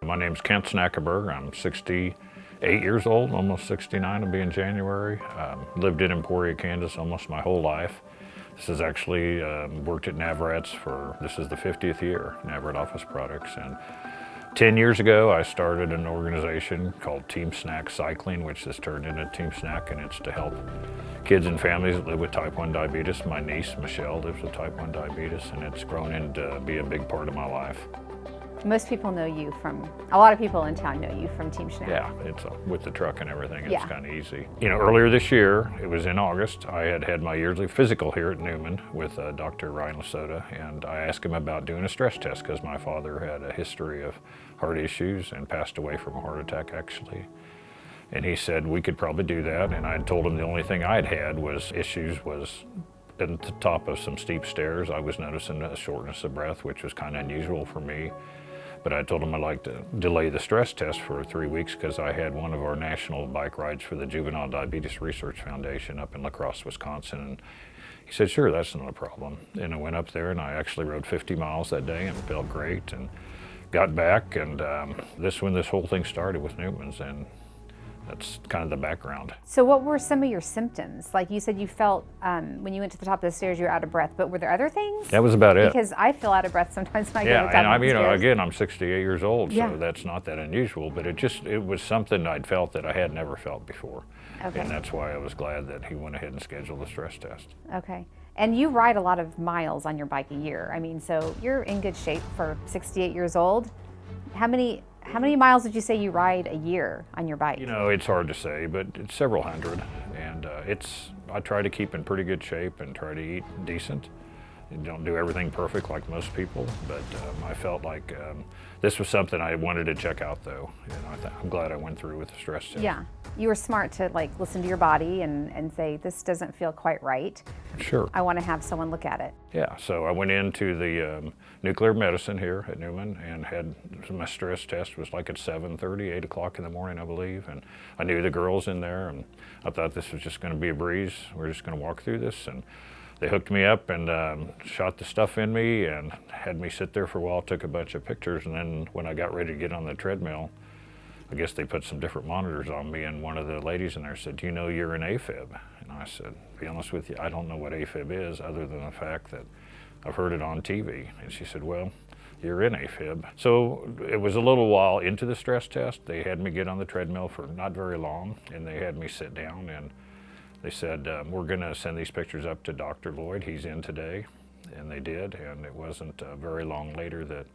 My name's Schnakenberg. I'm 68 years old, almost 69 will be in January. Lived in Emporia, Kansas almost my whole life. This is actually worked at Navrat's this is the 50th year, Navrat Office Products. And 10 years ago, I started an organization called Team Schnak Cycling, which has turned into Team Schnak, and it's to help kids and families that live with type 1 diabetes. My niece, Michelle, lives with type 1 diabetes, and it's grown into be a big part of my life. Most people know you from, a lot of people in town know you from Team Schnak. Yeah, it's with the truck and everything, it's kind of easy. You know, earlier this year, it was in August, I had my yearly physical here at Newman with Dr. Ryan Lasota, and I asked him about doing a stress test because my father had a history of heart issues and passed away from a heart attack actually. And he said we could probably do that, and I told him the only thing I'd had was at the top of some steep stairs. I was noticing a shortness of breath, which was kind of unusual for me. But I told him I'd like to delay the stress test for 3 weeks because I had one of our national bike rides for the Juvenile Diabetes Research Foundation up in La Crosse, Wisconsin. And he said, sure, that's not a problem. And I went up there and I actually rode 50 miles that day and felt great and got back. And when this whole thing started with Newman's, and that's kind of the background. So what were some of your symptoms? Like you said you felt, when you went to the top of the stairs, you were out of breath, but were there other things? That was about it. Because I feel out of breath sometimes when I go to the top and of the stairs. again, I'm 68 years old, so that's not that unusual, but it was something I'd felt that I had never felt before. Okay. And that's why I was glad that he went ahead and scheduled the stress test. Okay. And you ride a lot of miles on your bike a year. I mean, so you're in good shape for 68 years old. How many miles would you say you ride a year on your bike? You know, it's hard to say, but it's several hundred. And I try to keep in pretty good shape and try to eat decent. You don't do everything perfect like most people, but I felt like this was something I wanted to check out though. And I'm glad I went through with the stress test. Yeah, you were smart to like listen to your body and say, this doesn't feel quite right. Sure. I want to have someone look at it. Yeah, so I went into the nuclear medicine here at Newman and had my stress test was like at 7:30, 8 o'clock in the morning, I believe. And I knew the girls in there and I thought this was just going to be a breeze. We're just going to walk through this. And they hooked me up and shot the stuff in me and had me sit there for a while, took a bunch of pictures, and then when I got ready to get on the treadmill, I guess they put some different monitors on me, and one of the ladies in there said, do you know you're an AFIB? And I said, to be honest with you, I don't know what AFIB is other than the fact that I've heard it on TV. And she said, well, you're in AFIB. So it was a little while into the stress test. They had me get on the treadmill for not very long, and they had me sit down, and they said, we're going to send these pictures up to Dr. Lloyd. He's in today. And they did, and it wasn't very long later that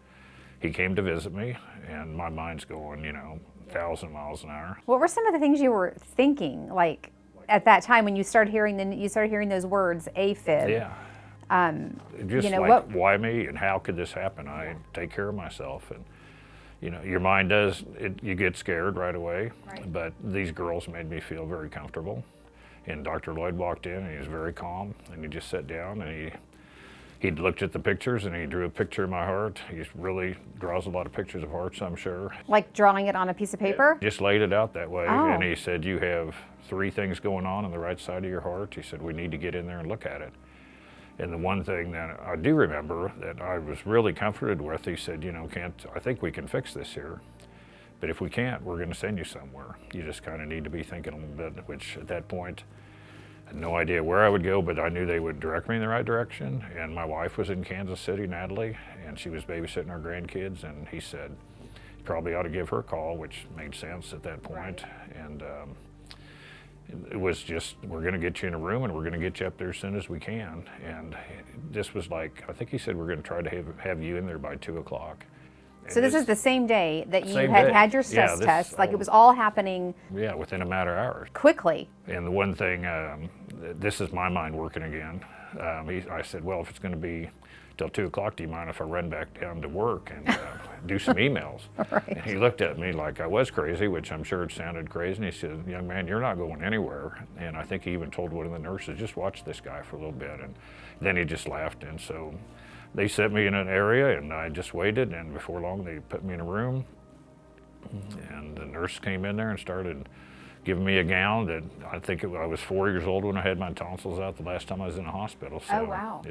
he came to visit me, and my mind's going, 1,000 miles an hour. What were some of the things you were thinking, like at that time when you started hearing those words, AFIB? Yeah. Why me, and how could this happen? I take care of myself, and your mind does, you get scared right away, but these girls made me feel very comfortable. And Dr. Lloyd walked in, and he was very calm, and he just sat down, and he looked at the pictures, and he drew a picture of my heart. He really draws a lot of pictures of hearts, I'm sure. Like drawing it on a piece of paper? Yeah, just laid it out that way, oh. And he said, you have 3 things going on the right side of your heart. He said, we need to get in there and look at it. And the one thing that I do remember that I was really comforted with, he said, I think we can fix this here. But if we can't, we're going to send you somewhere. You just kind of need to be thinking a little bit, which at that point, I had no idea where I would go, but I knew they would direct me in the right direction. And my wife was in Kansas City, Natalie, and she was babysitting our grandkids. And he said, you probably ought to give her a call, which made sense at that point. And it was just, we're going to get you in a room and we're going to get you up there as soon as we can. And this was like, I think he said we're going to try to have you in there by 2 o'clock. So this is the same day that you had your stress test, like it was all happening. Yeah, within a matter of hours. Quickly. And the one thing, this is my mind working again. I said, well, if it's going to be till 2 o'clock, do you mind if I run back down to work and do some emails? Right. And he looked at me like I was crazy, which I'm sure it sounded crazy. And he said, young man, you're not going anywhere. And I think he even told one of the nurses, just watch this guy for a little bit. And then he just laughed. And so they set me in an area, and I just waited, and before long they put me in a room, and the nurse came in there and started giving me a gown that I think I was 4 years old when I had my tonsils out the last time I was in a hospital. So oh, wow.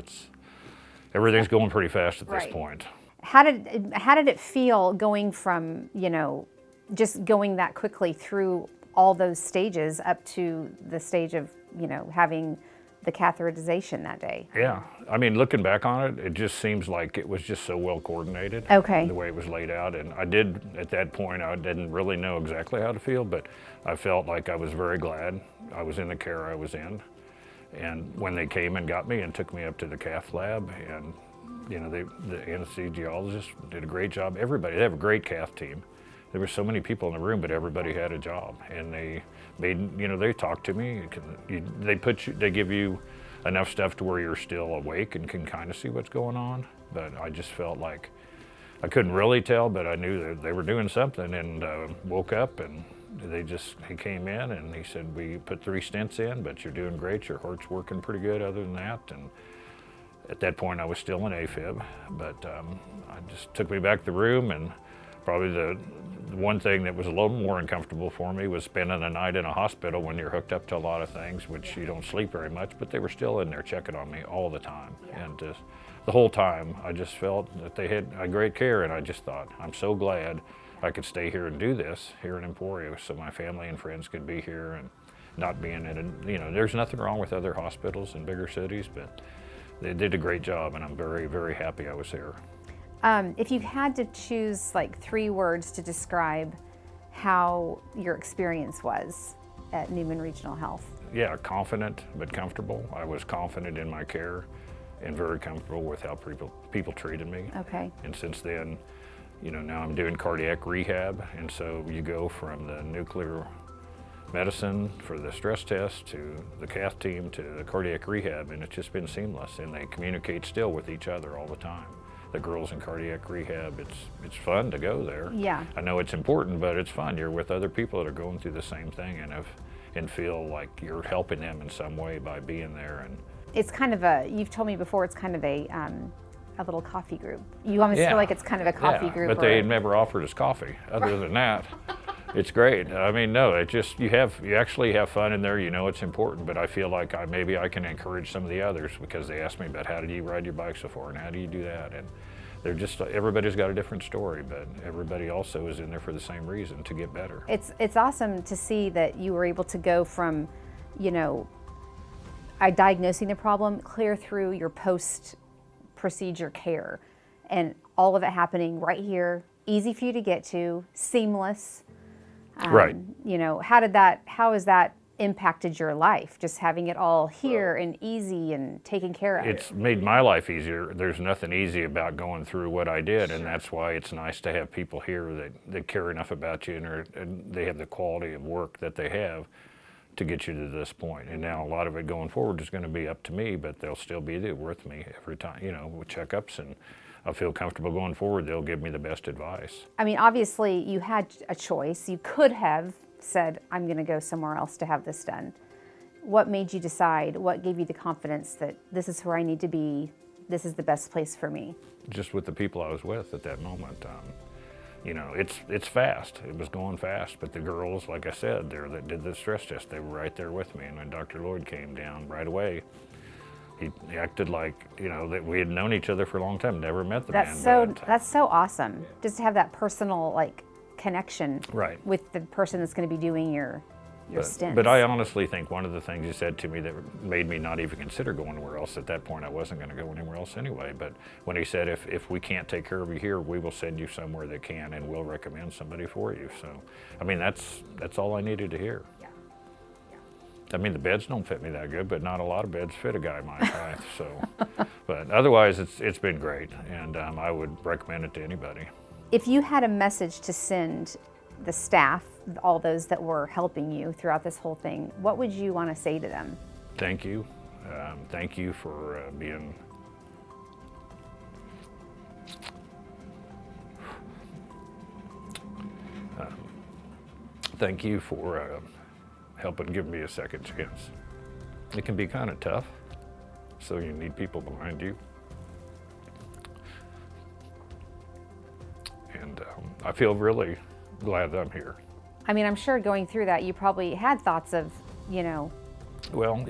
everything's going pretty fast at this point. How did it feel going from, just going that quickly through all those stages up to the stage of, having the catheterization that day? Yeah, I mean, looking back on it, it just seems like it was just so well coordinated. Okay. The way it was laid out, and I did, at that point, I didn't really know exactly how to feel, but I felt like I was very glad I was in the care I was in. And when they came and got me and took me up to the cath lab, and the anesthesiologist did a great job. Everybody, they have a great cath team. There were so many people in the room, but everybody had a job, and they made, they talked to me. They give you enough stuff to where you're still awake and can kind of see what's going on. But I just felt like I couldn't really tell, but I knew that they were doing something, and woke up, and he came in and he said, we put 3 stents in, but you're doing great. Your heart's working pretty good other than that. And at that point I was still in AFib, but I just took me back to the room, and probably the one thing that was a little more uncomfortable for me was spending a night in a hospital when you're hooked up to a lot of things, which you don't sleep very much, but they were still in there checking on me all the time. Yeah. And the whole time I just felt that they had a great care, and I just thought, I'm so glad I could stay here and do this here in Emporia so my family and friends could be here and not being in a, there's nothing wrong with other hospitals in bigger cities, but they did a great job, and I'm very, very happy I was here. If you had to choose like 3 words to describe how your experience was at Newman Regional Health. Yeah, confident but comfortable. I was confident in my care and very comfortable with how people treated me. Okay. And since then, now I'm doing cardiac rehab, and so you go from the nuclear medicine for the stress test to the cath team to the cardiac rehab, and it's just been seamless, and they communicate still with each other all the time. The girls in cardiac rehab, it's fun to go there. Yeah. I know it's important, but it's fun. You're with other people that are going through the same thing, and feel like you're helping them in some way by being there. And it's kind of you've told me before, it's kind of a little coffee group. You almost feel like it's kind of a coffee group. But they never offered us coffee. Other than that, it's great. I mean, no, it just, you actually have fun in there. It's important, but I feel like maybe I can encourage some of the others, because they ask me about how did you ride your bike so far and how do you do that, and they're just, everybody's got a different story, but everybody also is in there for the same reason, to get better. It's awesome to see that you were able to go from, diagnosing the problem clear through your post-procedure care, and all of it happening right here, easy for you to get to, seamless. Right. How has that impacted your life, just having it all here and easy and taken care of? It's made my life easier. There's nothing easy about going through what I did, and that's why it's nice to have people here that care enough about you, and they have the quality of work that they have to get you to this point. And now a lot of it going forward is going to be up to me, but they'll still be there with me every time, with checkups, and I feel comfortable going forward. They'll give me the best advice. I mean, obviously you had a choice. You could have said, I'm going to go somewhere else to have this done. What made you decide? What gave you the confidence that this is where I need to be? This is the best place for me? Just with the people I was with at that moment. It's fast. It was going fast, but the girls, like I said, that did the stress test, they were right there with me. And when Dr. Lloyd came down right away, he acted like, that we had known each other for a long time, never met the man. That's so awesome. Just to have that personal, connection with the person that's going to be doing your stints. But I honestly think one of the things he said to me that made me not even consider going anywhere else, at that point I wasn't going to go anywhere else anyway, but when he said, if we can't take care of you here, we will send you somewhere that can, and we'll recommend somebody for you. So, I mean, that's all I needed to hear. I mean, the beds don't fit me that good, but not a lot of beds fit a guy my size. So, but otherwise, it's been great, and I would recommend it to anybody. If you had a message to send the staff, all those that were helping you throughout this whole thing, what would you want to say to them? Thank you. Thank you for being. Thank you for helping give me a second chance. It can be kind of tough, so you need people behind you. And I feel really glad that I'm here. I mean, I'm sure going through that, you probably had thoughts of, Well,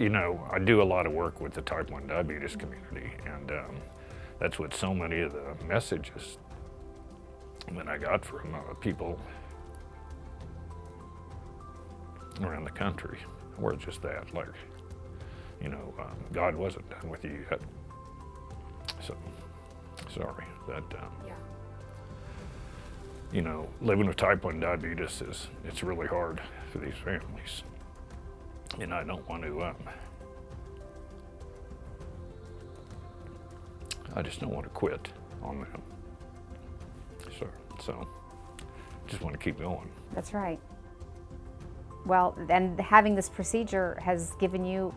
I do a lot of work with the type 1 diabetes community, and that's what so many of the messages that I got from people around the country were just that, like, you know, God wasn't done with you yet. So, sorry, that, you know, living with type 1 diabetes it's really hard for these families. And I don't want to, I just don't want to quit on them. So just want to keep going. That's right. Well, and having this procedure has given you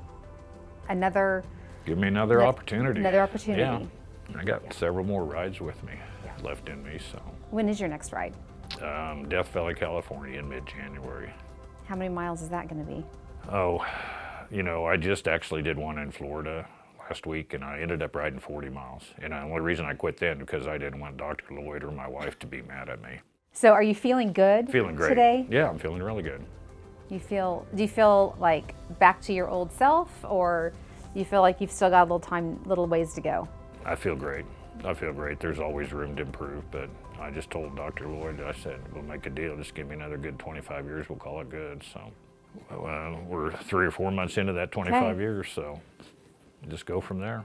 another... Give me another opportunity. Another opportunity. Yeah. I got several more rides with me left in me, so. When is your next ride? Death Valley, California in mid-January. How many miles is that going to be? Oh, you know, I just actually did one in Florida last week, and I ended up riding 40 miles. And the only reason I quit then because I didn't want Dr. Lloyd or my wife to be mad at me. So are you feeling good Feeling great. today? Yeah, I'm feeling really good. Do you feel like back to your old self, or you feel like you've still got a little ways to go? I feel great. I feel great. There's always room to improve, but I just told Dr. Lloyd, I said, we'll make a deal. Just give me another good 25 years. We'll call it good. So we're 3 or 4 months into that 25 years, so just go from there.